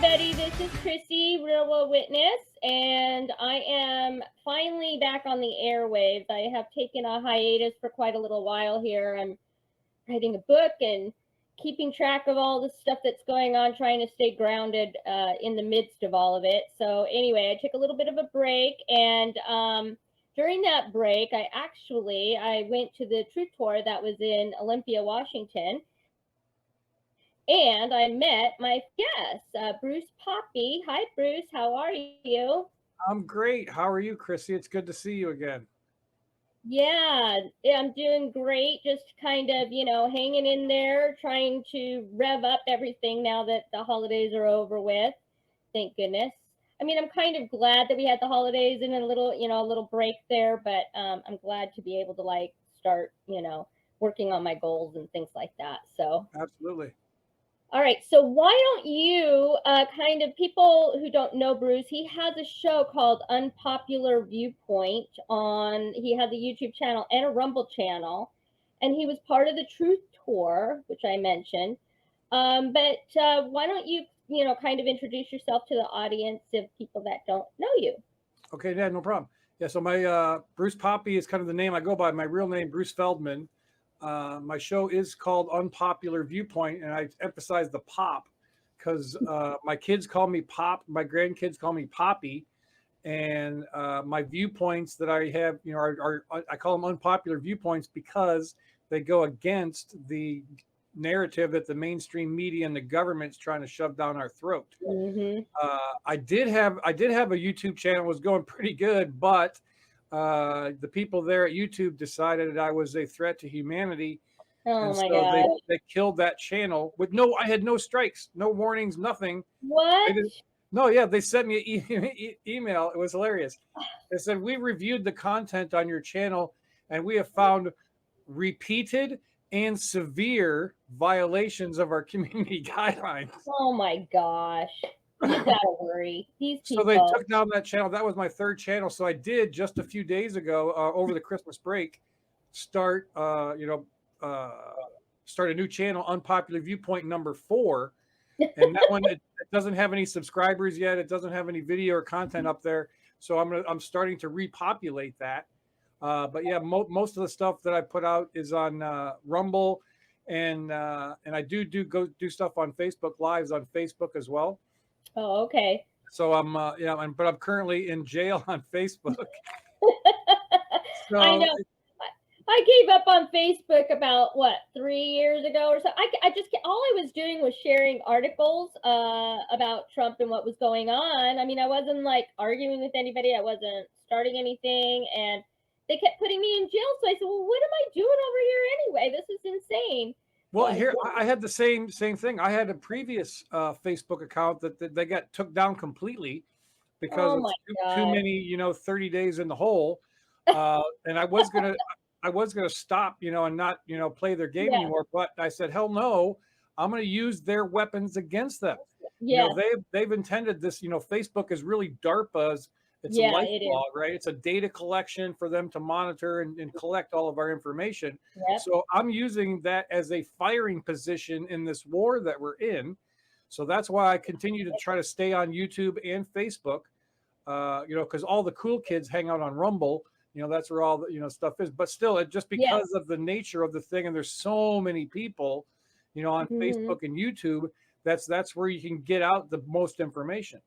everybody. This is Chrissy, Real World Witness, and I am finally back on the airwaves. I have taken a hiatus for quite a little while here. I'm writing a book and keeping track of all the stuff that's going on, trying to stay grounded in the midst of all of it. So anyway, I took a little bit of a break, and during that break, I went to the Truth Tour that was in Olympia, Washington. And I met my guest, Bruce Poppy. Hi, Bruce. How are you? I'm great. How are you, Chrissy? It's good to see you again. Yeah, I'm doing great. Just kind of, hanging in there, trying to rev up everything now that the holidays are over with. Thank goodness. I mean, I'm kind of glad that we had the holidays and a little break there, but I'm glad to be able to start, working on my goals and things like that. So Absolutely. all right, so why don't you people who don't know Bruce, he has a show called Unpopular Viewpoint he has a YouTube channel and a Rumble channel, and he was part of the Truth Tour, which I mentioned. But why don't you, kind of introduce yourself to the audience of people that don't know you? Okay, yeah, no problem. Yeah, so my Bruce Poppy is kind of the name I go by. My real name, Bruce Feldman. My show is called Unpopular Viewpoint, and I emphasize the pop because my kids call me Pop, my grandkids call me Poppy, and my viewpoints that I have, are I call them unpopular viewpoints because they go against the narrative that the mainstream media and the government's trying to shove down our throat. Mm-hmm. I did have a YouTube channel, was going pretty good, but the people there at YouTube decided that I was a threat to humanity, Oh and my so God. they killed that channel with I had no strikes, no warnings, nothing. What? No, yeah, they sent me an email. It was hilarious. They said, we reviewed the content on your channel, and we have found repeated and severe violations of our community guidelines. Oh my gosh. You gotta worry. These So people. they took down that channel. That was my third channel. So I did just a few days ago, over the Christmas break, start start a new channel, Unpopular Viewpoint number 4. And that one, it doesn't have any subscribers yet. It doesn't have any video or content up there. So I'm starting to repopulate that. But yeah, most of the stuff that I put out is on Rumble, and I do stuff on Facebook Lives on Facebook as well. Oh, okay. So but I'm currently in jail on Facebook. So I know. I gave up on Facebook about 3 years ago or so. I just all I was doing was sharing articles about Trump and what was going on. I mean, I wasn't arguing with anybody. I wasn't starting anything, and they kept putting me in jail. So I said, "Well, what am I doing over here anyway? This is insane." Well, here I had the same thing. I had a previous Facebook account that they got took down completely because of too many, 30 days in the hole. And I was gonna stop, and not, play their game anymore. But I said, hell no, I'm gonna use their weapons against them. Yeah. They've intended this. Facebook is really DARPA's. It's a life log, right? It's a data collection for them to monitor and collect all of our information. Yep. So I'm using that as a firing position in this war that we're in. So that's why I continue to try to stay on YouTube and Facebook, because all the cool kids hang out on Rumble. That's where all the, stuff is. But still, just because of the nature of the thing, and there's so many people, on Facebook and YouTube, that's where you can get out the most information.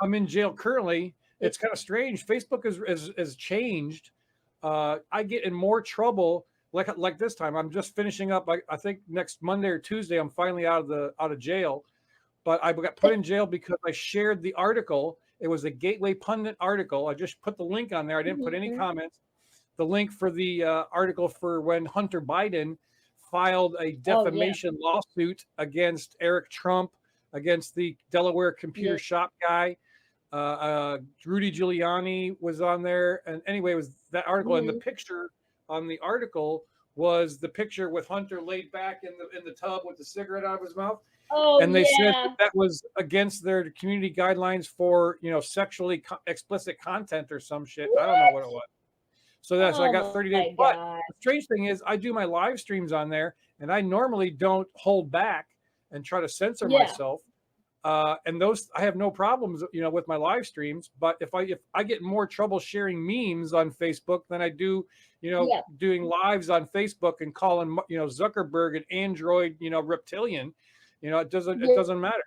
I'm in jail currently. It's kind of strange. Facebook has changed. I get in more trouble like this time. I'm just finishing up. I think next Monday or Tuesday, I'm finally out of jail. But I got put in jail because I shared the article. It was a Gateway Pundit article. I just put the link on there. I didn't put any comments. The link for the article for when Hunter Biden filed a defamation lawsuit against Eric Trump, against the Delaware computer shop guy. Rudy Giuliani was on there. And anyway, it was that article. And the picture on the article was the picture with Hunter laid back in the tub with the cigarette out of his mouth. Oh, and they said that was against their community guidelines for, sexually explicit content or some shit. I don't know what it was. So I got 30 days. But the strange thing is I do my live streams on there, and I normally don't hold back and try to censor myself. And those, I have no problems, with my live streams. But if I get more trouble sharing memes on Facebook than I do, Yeah. doing lives on Facebook and calling, Zuckerberg an android, reptilian, it Yeah. doesn't matter.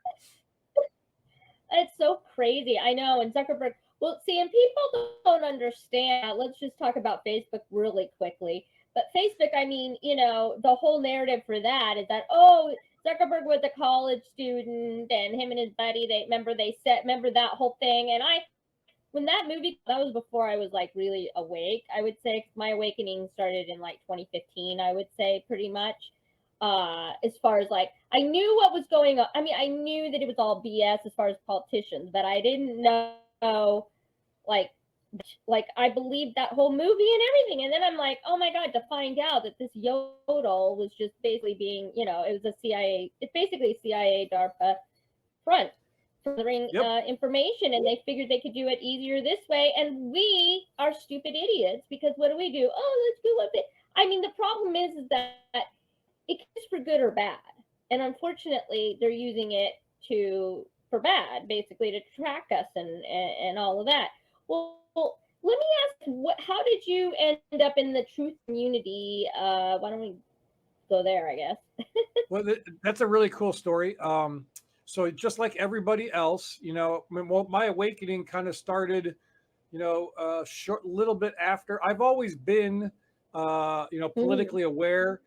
It's so crazy. I know. And Zuckerberg, well, see, and people don't understand. Let's just talk about Facebook really quickly. But Facebook, I mean, the whole narrative for that is that, oh, Zuckerberg was a college student and him and his buddy, remember that whole thing. And when that movie, that was before I was like really awake, I would say. 'Cause my awakening started in like 2015, I would say, pretty much. As far as like, I knew what was going on. I mean, I knew that it was all BS as far as politicians, but I didn't know, like, I believed that whole movie and everything. And then I'm like, oh my God, to find out that this Yodel was just basically being, it was a CIA, it's basically CIA DARPA front furthering Yep. information, and they figured they could do it easier this way. And we are stupid idiots because what do we do? Oh, let's do it. I mean, the problem is that it can be for good or bad, and unfortunately, they're using it for bad, basically to track us and all of that. Well, let me ask, how did you end up in the truth community? Why don't we go there? I guess. Well, that's a really cool story. So just like everybody else, my awakening kind of started, short little bit after. I've always been, politically aware.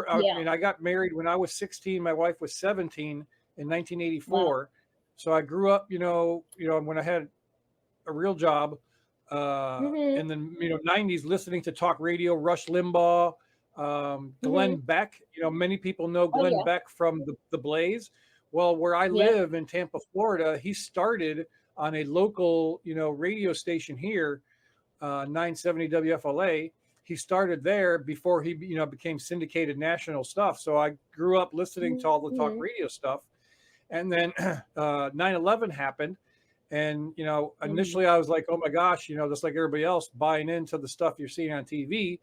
I Yeah. mean, I got married when I was 16. My wife was 17 in 1984. Wow. So I grew up, when I had a real job, in the 90s, listening to talk radio, Rush Limbaugh, Glenn Beck. Many people know Oh Glenn yeah. Beck from the Blaze. Well, where I Yep. live in Tampa, Florida, he started on a local, radio station here, 970 WFLA. He started there before he, became syndicated national stuff. So I grew up listening to all the talk radio stuff. And then 9/11 happened. And, initially I was like, oh my gosh, just like everybody else, buying into the stuff you're seeing on TV.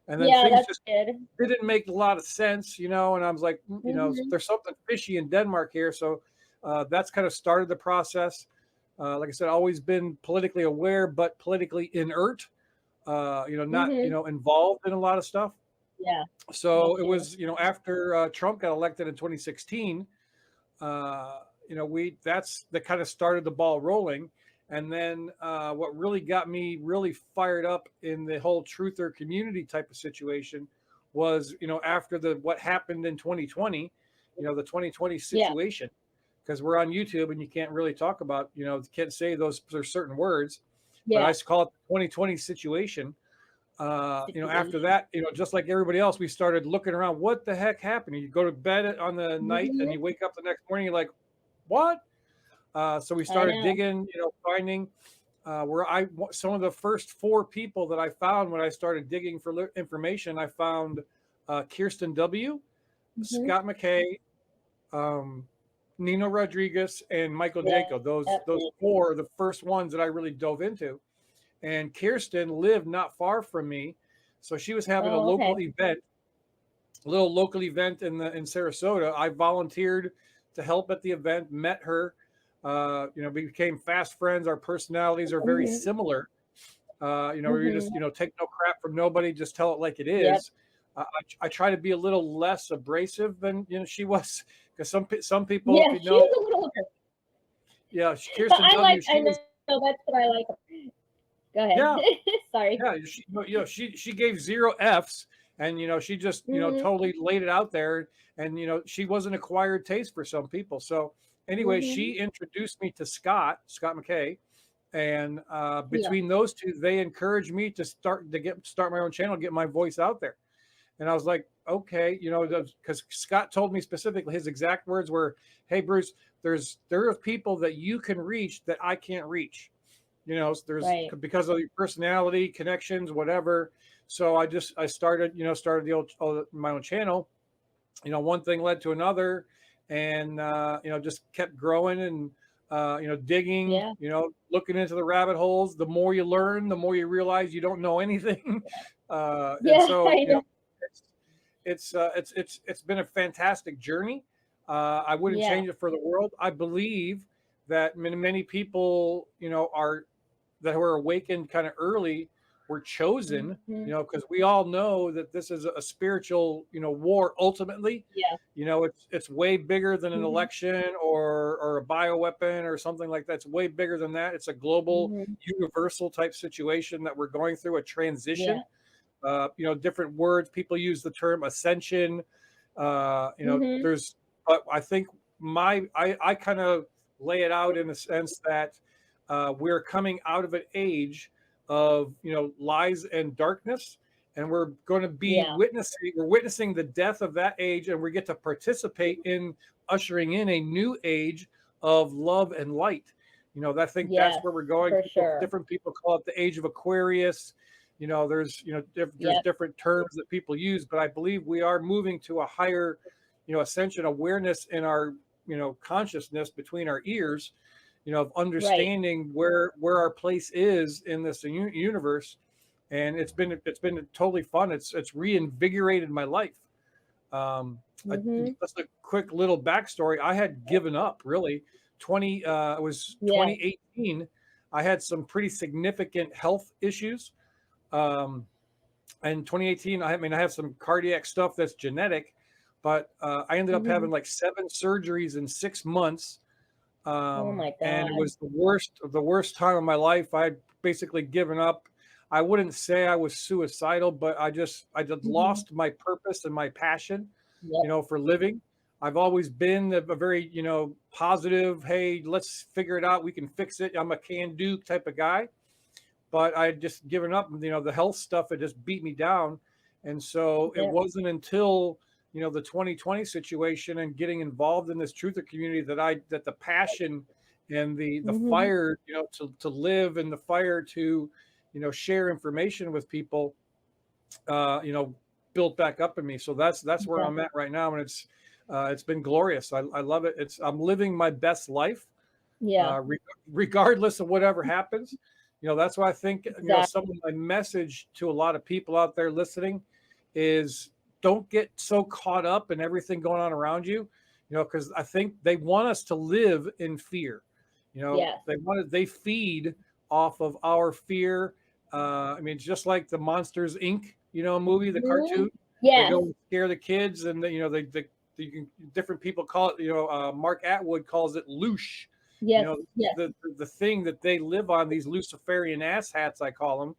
And then Yeah, things that's just good. didn't make a lot of sense, and I was like, there's something fishy in Denmark here. So that's kind of started the process. Like I said, always been politically aware, but politically inert, not, involved in a lot of stuff. Yeah. So Me it too. was, after Trump got elected in 2016, that's that kind of started the ball rolling. And then what really got me really fired up in the whole truther community type of situation was, after what happened in 2020, the 2020 Yeah. situation, because we're on YouTube and you can't really talk about, can't say those certain words, but I Yeah. call it the 2020 situation. After that, just like everybody else, we started looking around. What the heck happened? You go to bed on the night and you wake up the next morning, you're like, what? So we I started know. digging, finding some of the first 4 people that I found when I started digging for information. I found KRISTEN W, Scott McKay, Nino Rodriguez, and Michael Yeah. Jaco. Those 4 are the first ones that I really dove into. And KRISTEN lived not far from me, so she was having a local event, a little local event in Sarasota. I volunteered to help at the event, met her, we became fast friends. Our personalities are very similar. We just, take no crap from nobody, just tell it like it Yep. is. I try to be a little less abrasive than she was, because some people, Yeah, she was a little, yeah, but KRISTEN I W, know that's what I like. Go ahead. yeah, Sorry. yeah, she gave 0 F's, and she just totally laid it out there, and she was an acquired taste for some people. So anyway, she introduced me to Scott McKay, and between those 2, they encouraged me to start my own channel, get my voice out there. And I was like, okay, because Scott told me specifically, his exact words were, "Hey Bruce, there are people that you can reach that I can't reach. There's because of your personality, connections, whatever." So I started my own channel. One thing led to another, and just kept growing and digging, looking into the rabbit holes. The more you learn, the more you realize you don't know anything. And so it's been a fantastic journey. I wouldn't Yeah. change it for the world. I believe that many people, are that were awakened kind of early were chosen, Hmm. because we all know that this is a spiritual, war ultimately. Yeah. It's way bigger than an Hmm. election or a bioweapon or something like that. It's way bigger than that. It's a global, Hmm. universal type situation that we're going through, a Yeah. transition. Different words. People use the term ascension. Hmm. But I think I kind of lay it out in the sense that we're coming out of an age of lies and darkness, and we're going to be Yeah. witnessing the death of that age, and we get to participate in ushering in a new age of love and light. I think that's Yes, where we're going. for sure. Different people call it the age of Aquarius. There's there's Yep. different terms that people use, but I believe we are moving to a higher ascension awareness in our consciousness between our ears, of Right. understanding where our place is in this universe. And it's been totally fun. It's reinvigorated my life. Hmm. Just a quick little backstory. I had given up really. It was Yeah. 2018. I had some pretty significant health issues. Um, in 2018, I have some cardiac stuff that's genetic, but I ended up Hmm. having like 7 surgeries in 6 months. Oh my And it God. was the worst time of my life. I'd basically given up. I wouldn't say I was suicidal, but I just Hmm. lost my purpose and my passion, Yep. for living. I've always been a very, positive, hey, let's figure it out. We can fix it. I'm a can do type of guy, but I had just given up. The health stuff had just beat me down. And so it Yep. wasn't until, the 2020 situation and getting involved in this truther community that the passion and the Hmm. fire, to live, and the fire to, share information with people, uh, you know, built back up in me. So that's where Yeah. I'm at right now. And it's been glorious. I love it. I'm living my best life, Yeah. regardless of whatever happens. That's why I think, Exactly. some of my message to a lot of people out there listening is, don't get so caught up in everything going on around you, because I think they want us to live in fear. Yes. They feed off of our fear. It's just like the Monsters Inc. Movie, the Hmm. cartoon. They Yes. go and scare the kids, and different people call it. Mark Atwood calls it loosh. Yes. Yes. The thing that they live on, these Luciferian asshats, I call them,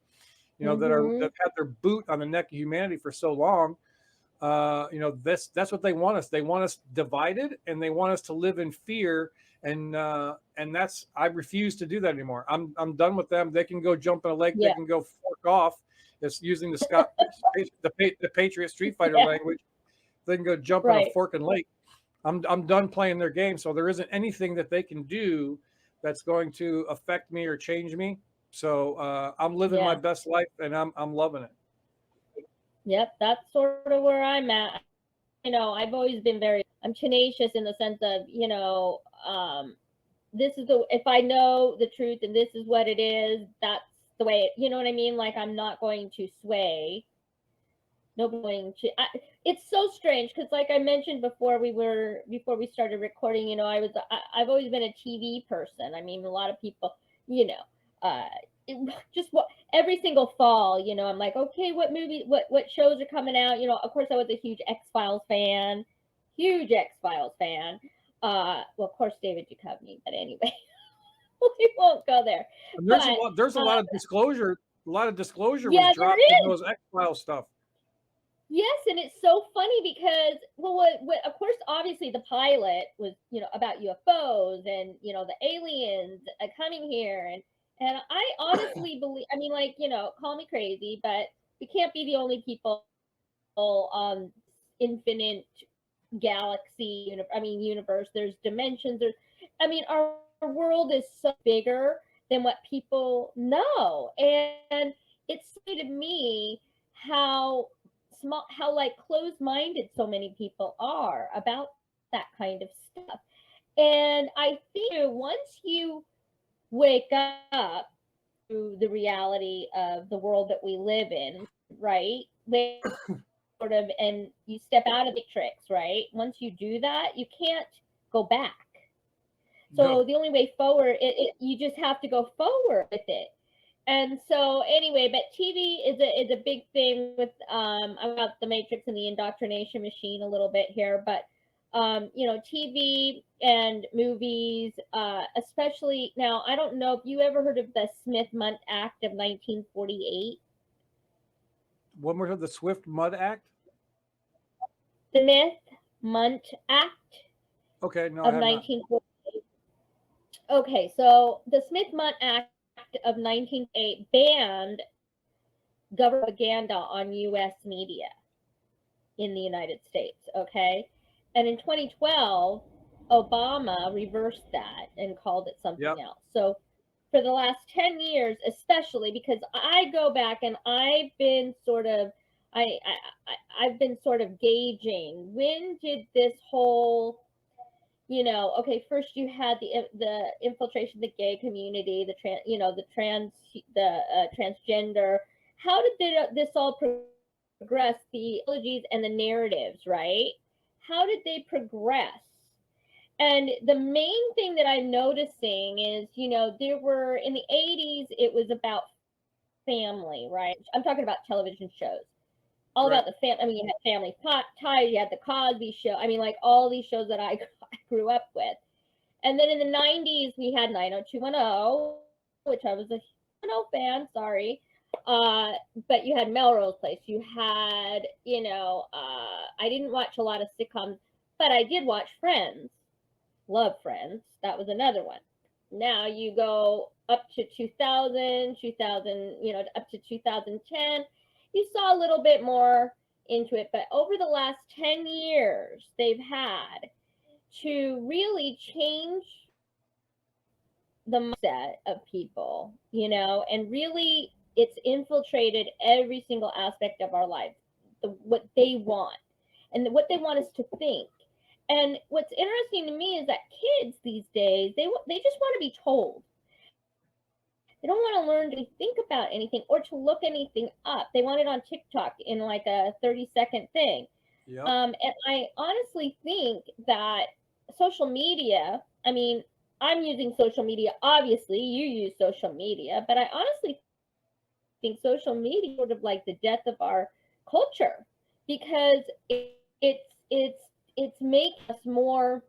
Hmm. that had their boot on the neck of humanity for so long. That's what they want us. They want us divided, and they want us to live in fear. And that's I refuse to do that anymore. I'm done with them. They can go jump in a lake. They Yeah. can go fork off. It's using the Patriot Street Fighter Yeah. language. They can go jump in a Right. forking lake. I'm done playing their game. So there isn't anything that they can do that's going to affect me or change me. So I'm living my Yeah. best life, and I'm loving it. Yep. That's sort of where I'm at. I've always been I'm tenacious in the sense of, this is if I know the truth and this is what it is, that's the way you know what I mean? Like, I'm not going to sway. No going to. It's so strange because, like I mentioned before we started recording, I've always been a TV person. I mean, a lot of people, you know, uh, just what every single fall, I'm like, okay, what shows are coming out? Of course, I was a huge X Files fan. Well, of course, David Duchovny, but anyway, we won't go there. And there's a But lot. There's a lot of disclosure. A lot of disclosure was yeah, there dropped in is. those X Files stuff. Yes, and it's so funny because, well, of course, obviously the pilot was, about UFOs and the aliens coming here, and I honestly believe. I mean, like, call me crazy, but we can't be the only people on infinite galaxy. Universe. There's dimensions. Our world is so bigger than what people know, and it's funny to me how how like closed-minded so many people are about that kind of stuff. And I think once you wake up to the reality of the world that we live in, right, where sort of, and you step out of the matrix, right? Once you do that, you can't go back. So No. the only way forward, you just have to go forward with it. And so anyway, but TV is a big thing with about the Matrix and the indoctrination machine a little bit here, but TV and movies, especially now. I don't know if you ever heard of the Smith-Mundt Act of 1948. One more time, the Swift Mud Act. Smith-Mundt Act Okay, no, I of have not. 1948. Okay, so the Smith-Mundt Act of 1948 banned government propaganda on U.S. media in the United States, okay? And in 2012, Obama reversed that and called it something Yep. else. So for the last 10 years, especially because I go back and I've been sort of I've been sort of gauging, when did this whole, okay, first you had the infiltration of the gay community, the transgender. How did this all progress? The ideologies and the narratives, right? How did they progress? And the main thing that I'm noticing is, there were in the 80s, it was about family, right? I'm talking about television shows, all Right. about the family. I mean, you had Family Ties, you had the Cosby Show. I mean, like all these shows that I grew up with. And then in the 90s, we had 90210, which I was a 10 fan, sorry. But you had Melrose Place. You had, I didn't watch a lot of sitcoms, but I did watch Friends. Love Friends. That was another one. Now you go up to 2000, up to 2010. You saw a little bit more into it, but over the last 10 years, they've had to really change the mindset of people, and really it's infiltrated every single aspect of our life, what they want and what they want us to think. And what's interesting to me is that kids these days, they just want to be told. They don't want to learn to think about anything or to look anything up. They want it on TikTok in like a 30-second thing. Yep. And I honestly think that social media, I mean, I'm using social media. Obviously, you use social media, but I honestly think social media is sort of like the death of our culture, because it's making us more,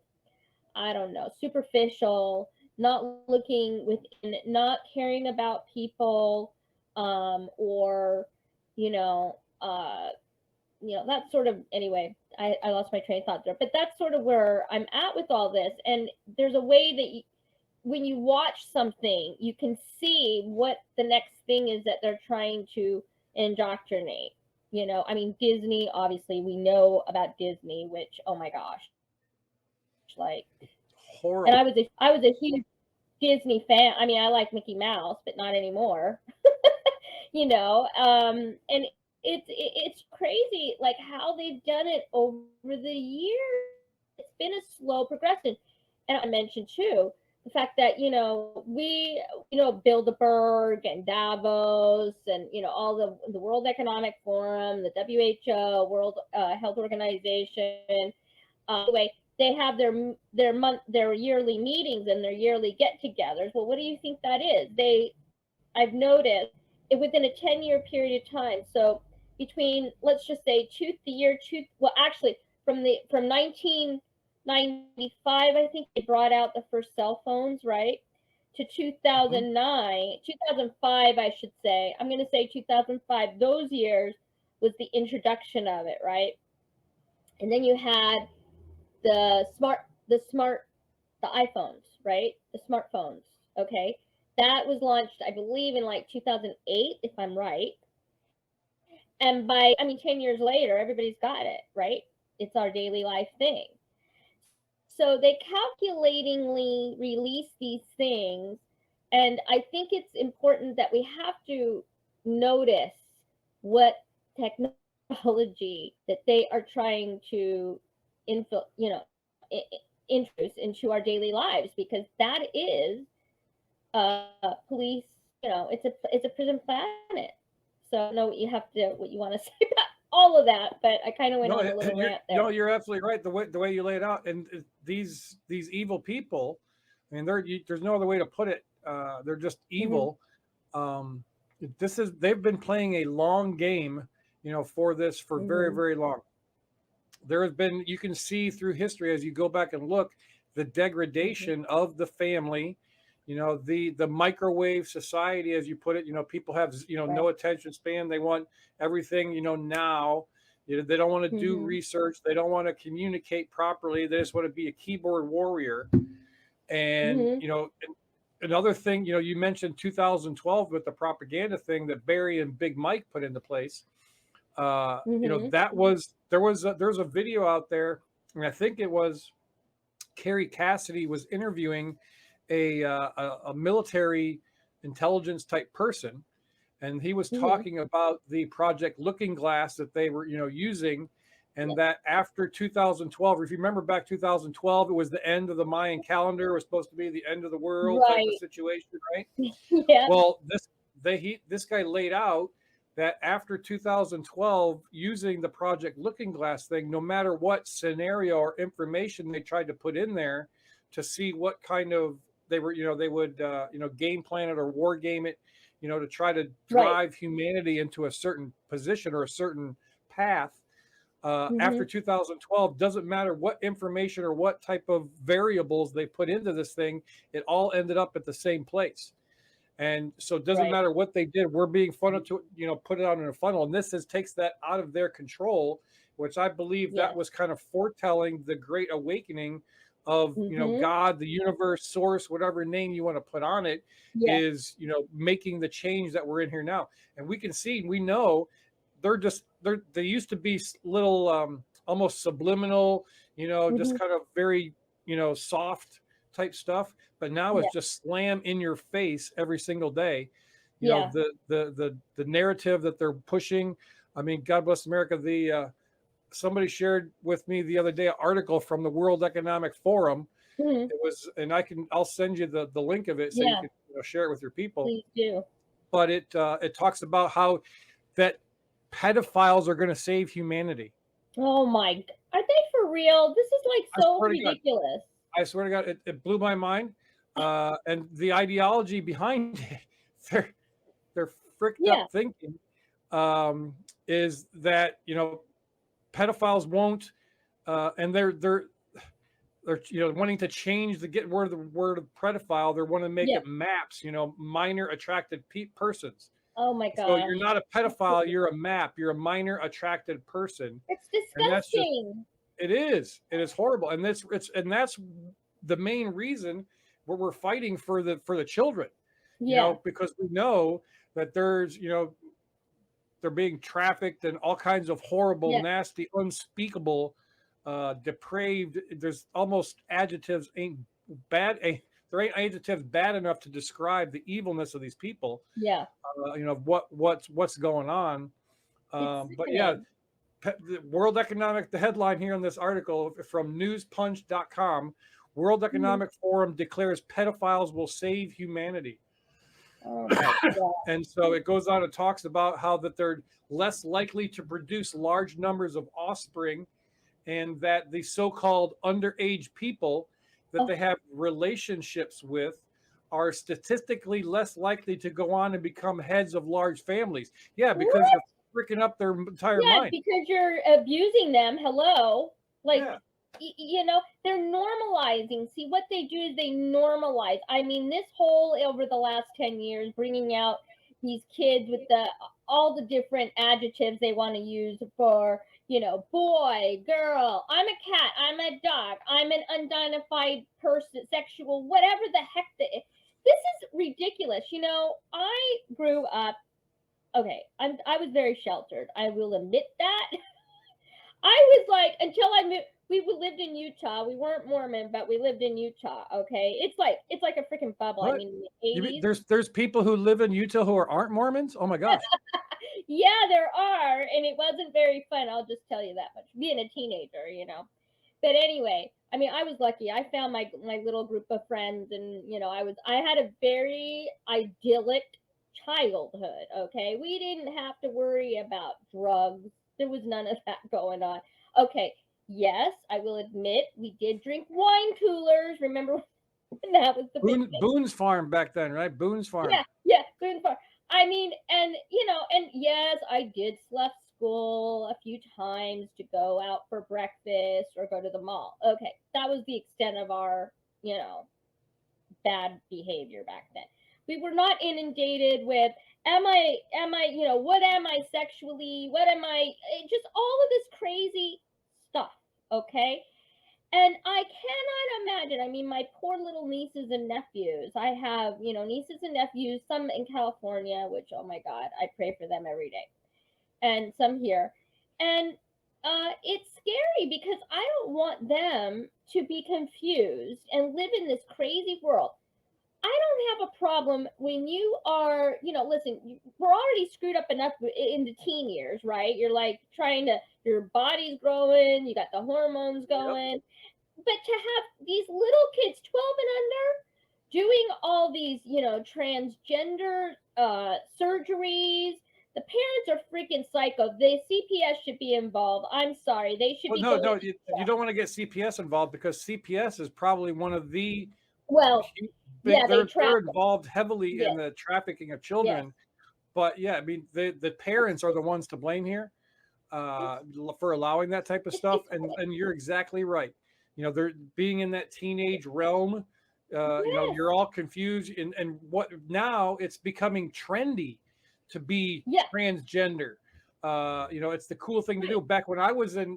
I don't know, superficial, not looking within, not caring about people, or you know, uh, that's sort of, anyway, I lost my train of thought there, but that's sort of where I'm at with all this. And there's a way that when you watch something, you can see what the next thing is that they're trying to indoctrinate. I mean, Disney, obviously, we know about Disney, which, oh my gosh, like, and Horrible. I was a huge Disney fan. I mean, I like Mickey Mouse, but not anymore. And it's crazy, like how they've done it over the years. It's been a slow progression. And I mentioned too the fact that we Bilderberg and Davos and all the World Economic Forum, the WHO, World Health Organization. Anyway, they have their yearly meetings and their yearly get-togethers. Well, what do you think that is? I've noticed it within a 10-year period of time. So between, let's just say, well, actually, from 1995, I think they brought out the first cell phones, right? To Mhm. 2005, I should say. I'm going to say 2005. Those years was the introduction of it, right? And then you had the iPhones, right? The smartphones. Okay. That was launched, I believe, in like 2008, if I'm right. And 10 years later, everybody's got it, right? It's our daily life thing. So they calculatingly release these things. And I think it's important that we have to notice what technology that they are trying to introduce into our daily lives, because that is police. It's a prison planet. So I don't know what you want to say about all of that, but I kind of went No, on a little rant there. you're absolutely right. The way you lay it out, and these evil people, I mean, there's no other way to put it. They're just Hmm. evil. Um, they've been playing a long game, for this for very, Hmm. very long. There has been, you can see through history as you go back and look, the Hmm. degradation of the family, the microwave society, as you put it. People have Right. no attention span. They want everything now. They don't want to do Hmm. research. They don't want to communicate properly. They just want to be a keyboard warrior. And Hmm. another thing, you mentioned 2012 with the propaganda thing that Barry and Big Mike put into place. Hmm. That was there's a video out there, and I think it was Carrie Cassidy was interviewing a military intelligence type person, and he was Hmm. talking about the Project Looking Glass that they were using, and Yep. that after 2012, if you remember back 2012, it was the end of the Mayan calendar. It was supposed to be the end of the world type of Right. situation, right? Yeah. Well, this guy laid out that after 2012, using the Project Looking Glass thing, no matter what scenario or information they tried to put in there to see what kind of they would game plan it or war game it, to try to Right. drive humanity into a certain position or a certain path. After Hmm. 2012, doesn't matter what information or what type of variables they put into this thing, it all ended up at the same place. And so it doesn't Right. matter what they did. We're being funneled to, put it out in a funnel. And this takes that out of their control, which I believe that Yeah. was kind of foretelling the great awakening of, Hmm. God, the universe, source, whatever name you want to put on it, Yeah. is, making the change that we're in here now. And we can see, we know they used to be little, almost subliminal, just Hmm. kind of very, soft type stuff, but now it's Yeah. just slam in your face every single day. Yeah. The narrative that they're pushing. I mean, God bless America. Somebody shared with me the other day an article from the World Economic Forum. Hmm. It was, and I'll send you the link of it so you Yeah. can share it with your people. Please do. But it talks about how that pedophiles are going to save humanity. Oh my! Are they for real? This is like I so swear to God. ridiculous. I swear to God, it blew my mind. And the ideology behind it, their fricked Yeah. up thinking, is that pedophiles won't, and they're wanting to change get rid of the word of pedophile. They want to make Yeah. it maps, minor attracted persons. Oh my So you're gosh. not a pedophile, you're a map, you're a minor attracted person, It's and that's just disgusting. it is horrible, and that's the main reason we're fighting for the children, Yeah. because we know that there's they're being trafficked and all kinds of horrible, Yeah. nasty, unspeakable, depraved. There's almost adjectives ain't bad. There ain't adjectives bad enough to describe the evilness of these people. Yeah. What's going on. It's But yeah, sickening. the World Economic, the headline here in this article from newspunch.com, World Mhm. Economic Forum declares pedophiles will save humanity. Oh my god. And so it goes on and talks about how that they're less likely to produce large numbers of offspring, and that the so-called underage people that Oh, they have relationships with are statistically less likely to go on and become heads of large families. Yeah, because what? you're freaking up their entire Yeah, mind. because you're abusing them. Hello. Like, Yeah. they're normalizing. See, what they do is they normalize. I mean, this whole over the last 10 years, bringing out these kids with all the different adjectives they want to use for, boy, girl, I'm a cat, I'm a dog, I'm an unidentified person, sexual, whatever the heck. This is ridiculous. I grew up. Okay, I was very sheltered. I will admit that. I was like, until I moved, we lived in Utah. We weren't Mormon, but we lived in Utah. Okay, it's like a freaking bubble. I What? mean, in the You mean 80s. there's people who live in Utah who aren't Mormons? Oh my gosh. Yeah, there are, and it wasn't very fun. I'll just tell you that much. Being a teenager. But anyway, I mean, I was lucky. I found my little group of friends, and I had a very idyllic childhood. Okay, we didn't have to worry about drugs. There was none of that going on. Okay, yes, I will admit we did drink wine coolers. Remember when that was the big thing? Boone's Farm back then, right? Boone's Farm. Yeah, yeah, food far. I mean, and and yes, I did left school a few times to go out for breakfast or go to the mall. Okay, that was the extent of our, you know, bad behavior back then. We were not inundated with what am I sexually, what am I, just all of this crazy stuff, okay? And I cannot imagine. I mean, my poor little nieces and nephews. I have, nieces and nephews, some in California, which, oh my God, I pray for them every day, and some here. And it's scary because I don't want them to be confused and live in this crazy world. I don't have a problem when you are, listen, we're already screwed up enough in the teen years, right? You're like your body's growing, you got the hormones Yep. going, but to have these little kids 12 and under doing all these transgender surgeries, the parents are freaking psycho. The CPS should be involved. I'm sorry, they should Well, be no, going. no, you don't want to get CPS involved because CPS is probably one of the Well, yeah, they they're trap them. involved heavily in Yes, the trafficking of yes, children. But yeah, I mean the parents are the ones to blame here it's for allowing that type of stuff. it's And you're exactly right. They're being in that teenage realm. yes, You're all confused, and what now it's becoming trendy to be yeah, transgender. It's the cool thing to right. do. Back when I was in,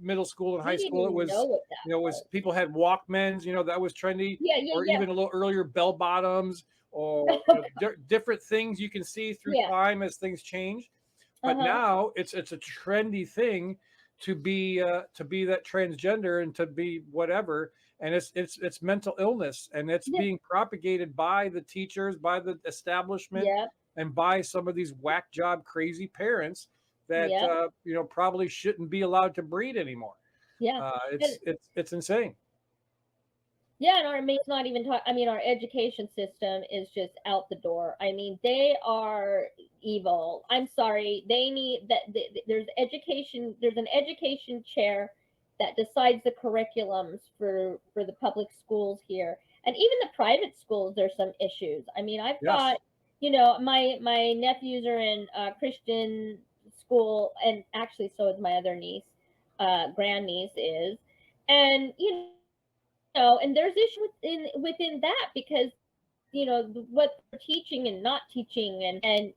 middle school and We high didn't school, it even know was, what that was was. people had Walkmans, that was trendy, Yeah, yeah, or yeah. even a little earlier bell bottoms, or different things you can see through Yeah. time as things change. But Uh-huh. now it's a trendy thing to be that transgender and to be whatever, and it's mental illness, and it's Yeah. being propagated by the teachers, by the establishment, Yeah. and by some of these whack job crazy parents that Yeah. probably shouldn't be allowed to breed anymore. Yeah. And It's insane. yeah, and our main's not even talk. I mean, our education system is just out the door. I mean, they are evil. I'm sorry. They need that. There's education. There's an education chair that decides the curriculums for the public schools here, and even the private schools. There's some issues. I mean, I've Yes. got my nephews are in Christian school, and actually, so is my other niece, grandniece is, and and there's issues within that because what they're teaching and not teaching, and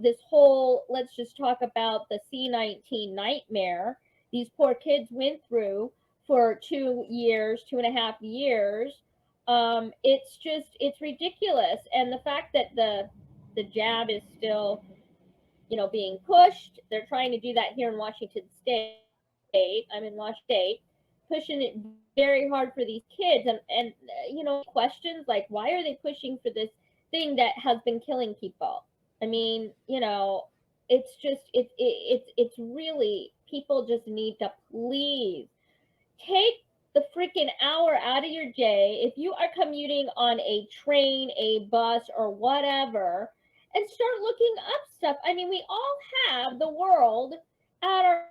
this whole, let's just talk about the C-19 nightmare these poor kids went through for 2 years, 2.5 years. It's ridiculous, and the fact that the jab is still being pushed. They're trying to do that here in Washington State. I'm in Washington State, pushing it very hard for these kids, and questions like, why are they pushing for this thing that has been killing people? I mean, it's just it's really, people just need to please take the freaking hour out of your day if you are commuting on a train, a bus, or whatever, and start looking up stuff. I mean, we all have the world at our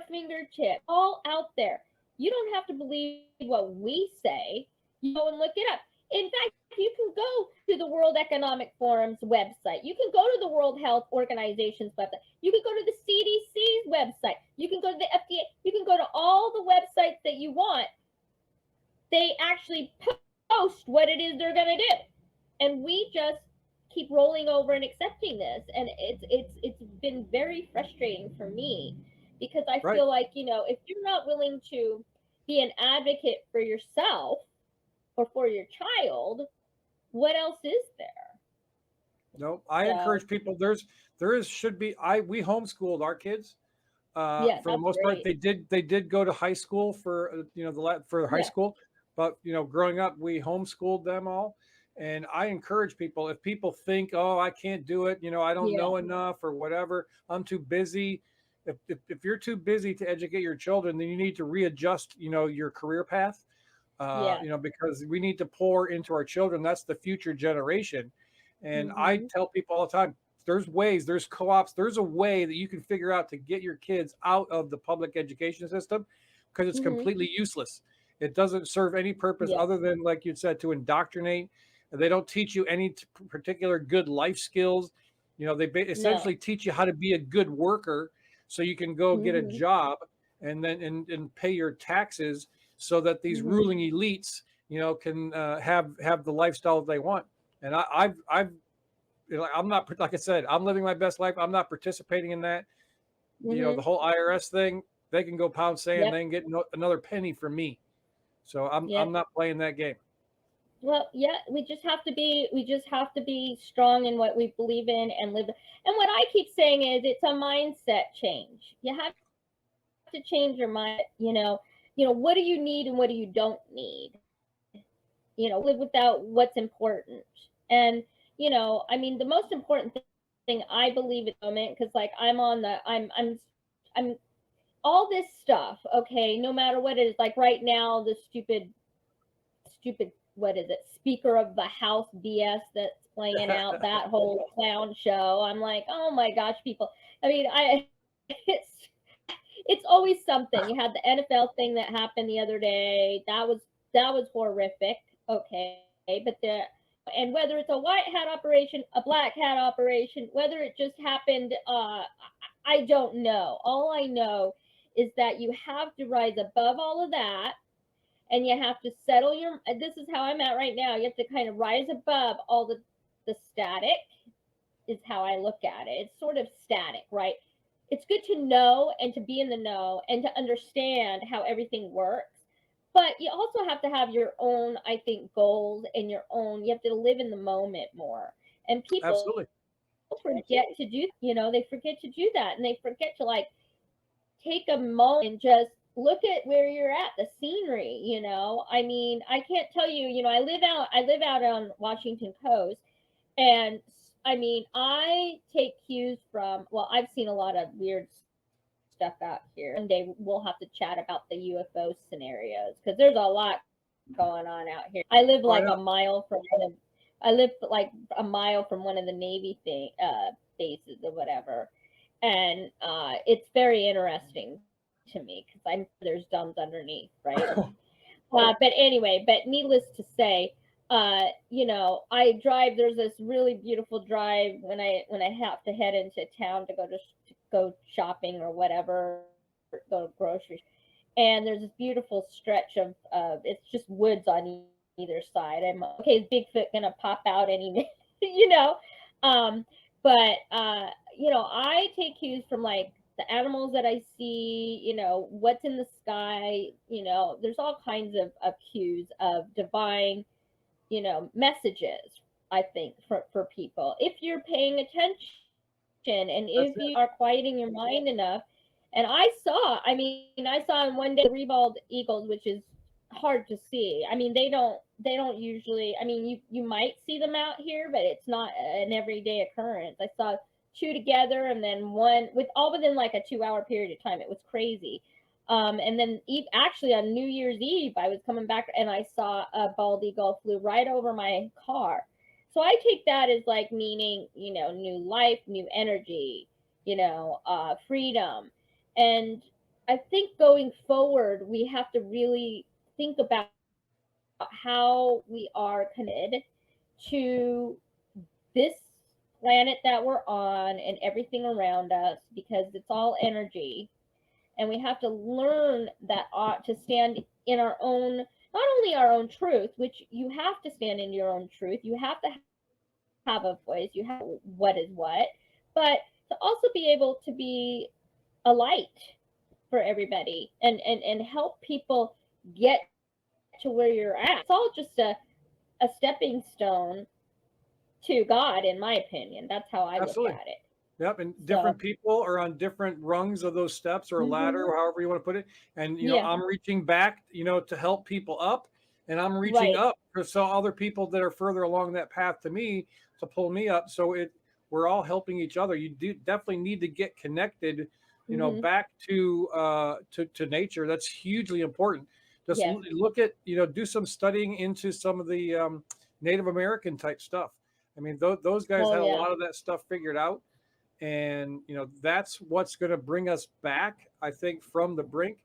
fingertips, all out there. You don't have to believe what we say. You go and look it up. In fact, you can go to the World Economic Forum's website. You can go to the World Health Organization's website. You can go to the CDC's website. You can go to the FDA. You can go to all the websites that you want. They actually post what it is they're going to do. And we just keep rolling over and accepting this. And it's been very frustrating for me because I Right. feel like, if you're not willing to be an advocate for yourself or for your child, what else is there? No, I So encourage people. There is should be we homeschooled our kids. yeah, For the that's most part, great. they did go to high school for for high Yeah, school, but growing up, we homeschooled them all. And I encourage people, if people think, oh, I can't do it, I don't yeah, know enough or whatever, I'm too busy. If you're too busy to educate your children, then you need to readjust, your career path. yeah. Because we need to pour into our children. That's the future generation. And I Mhm. tell people all the time, There's ways, there's co-ops, there's a way that you can figure out to get your kids out of the public education system, because it's Mm-hmm. completely useless. It doesn't serve any purpose Yeah. other than, like you said, to indoctrinate. They don't teach you any particular good life skills. They No. essentially teach you how to be a good worker so you can go get a Mm-hmm. job and then and pay your taxes, so that these Mm-hmm. ruling elites, can have the lifestyle they want. And I've I'm not, like I said, I'm living my best life. I'm not participating in that. Mm-hmm. The whole IRS thing, they can go pound sand. Yep. They can get another penny from me. So I'm Yep. not playing that game. Well, yeah, we just have to be strong in what we believe in and live. And what I keep saying is it's a mindset change. You have to change your mindset, what do you need and what do you don't need? Live without what's important. And, I mean, the most important thing I believe at the moment, because like I'm all this stuff, okay, no matter what it is, like right now, the stupid what is it, Speaker of the House BS that's playing out, that whole clown show. I'm like, oh my gosh, people. I mean, it's always something. You had the NFL thing that happened the other day. That was horrific. Okay, but and whether it's a white hat operation, a black hat operation, whether it just happened, I don't know. All I know is that you have to rise above all of that, and you have to settle your. This is how I'm at right now. You have to kind of rise above all the static. Is how I look at it. It's sort of static, right? It's good to know and to be in the know and to understand how everything works. But you also have to have your own, I think, goals and you have to live in the moment more. And people Absolutely. forget to do, they forget to do that. And they forget to like take a moment and just look at where you're at, the scenery. I mean, I can't tell you, I live out on Washington Coast, and I mean, I take cues from, well, I've seen a lot of weird stuff out here. One day we'll have to chat about the UFO scenarios because there's a lot going on out here. Oh, I know. I live like a mile from one of the Navy bases or whatever. And it's very interesting to me because I'm sure there's dumbs underneath, right? But needless to say, I drive. There's this really beautiful drive when I have to head into town to go shopping or whatever, go groceries, and there's this beautiful stretch of it's just woods on either side. I'm okay. Is Bigfoot gonna pop out any minute? you know? Um, but I take cues from like the animals that I see, what's in the sky, there's all kinds of cues of divine, messages, I think, for people. If you're paying attention and if you are That's it. quieting your mind enough. And I saw in one day three-bald eagles, which is hard to see. I mean, they don't usually, I mean, you might see them out here, but it's not an everyday occurrence. I saw two together and then one with all within like a 2 hour period of time. It was crazy. And then actually on New Year's Eve, I was coming back and I saw a bald eagle flew right over my car. So I take that as like meaning, new life, new energy, freedom. And I think going forward, we have to really think about how we are connected to this planet that we're on and everything around us because it's all energy. And we have to learn that to stand in our own, not only our own truth, which you have to stand in your own truth, you have to have a voice, you have to know what is what, but to also be able to be a light for everybody and help people get to where you're at. It's all just a stepping stone to God, in my opinion. That's how I look at Absolutely. it. Yep, and So, different people are on different rungs of those steps or a ladder, hmm, or however you want to put it. And yeah, I'm reaching back, to help people up, and I'm reaching right. up for so other people that are further along that path to me to pull me up. So we're all helping each other. You do definitely need to get connected, Hmm. back to nature. That's hugely important. Just Yes. look at, do some studying into some of the Native American type stuff. I mean, those guys Oh, had a yeah. lot of that stuff figured out. And, you know, that's what's going to bring us back, I think, from the brink.